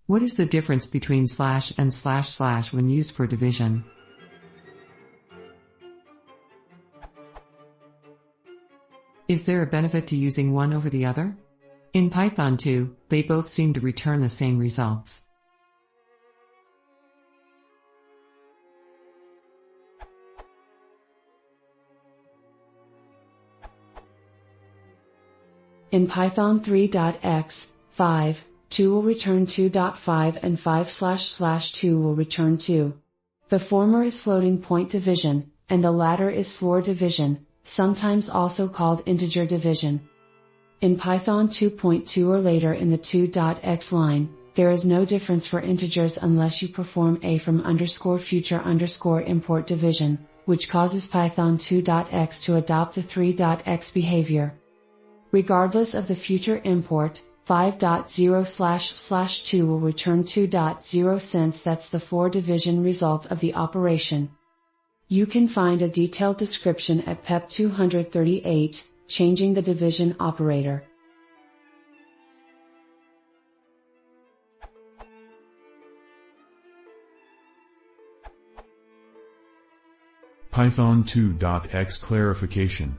What is the difference between slash and slash slash when used for division? Is there a benefit to using one over the other? In Python 2, they both seem to return the same results. In Python 3.x, 5, 2 will return 2.5 and 5//2 will return 2. The former is floating point division, and the latter is floor division, sometimes also called integer division. In Python 2.2 or later in the 2.x line, there is no difference for integers unless you perform a from _future _import division, which causes Python 2.x to adopt the 3.x behavior. Regardless of the future import, 5.0//2 will return 2.0 since that's the floor division result of the operation. You can find a detailed description at PEP 238, Changing the Division Operator. Python 2.x clarification.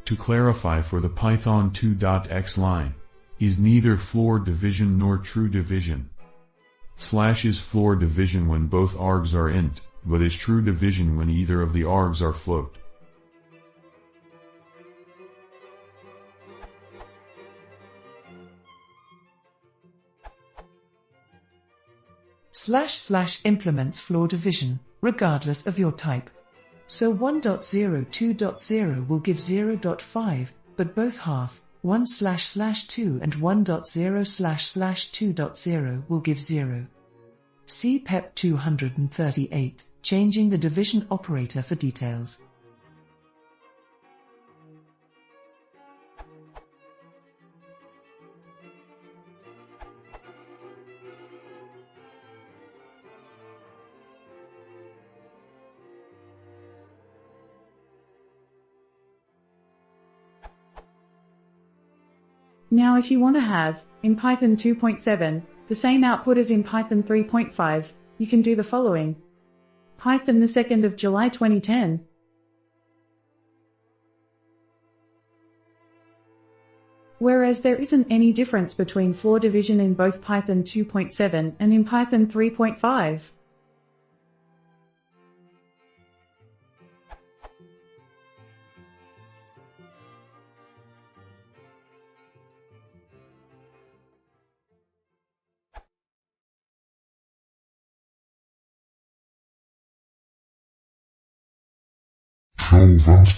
To clarify for the Python 2.x line, is neither floor division nor true division. Slash is floor division when both args are int, but is true division when either of the args are float. // implements floor division, regardless of your type. So 1.0 2.0 will give 0.5, but both half, 1//2 and 1.0//2.0 will give 0. See PEP 238, Changing the Division Operator for details. Now if you want to have, in Python 2.7, the same output as in Python 3.5, you can do the following. Python the 2nd of July 2010. Whereas there isn't any difference between floor division in both Python 2.7 and in Python 3.5. Show Dvoks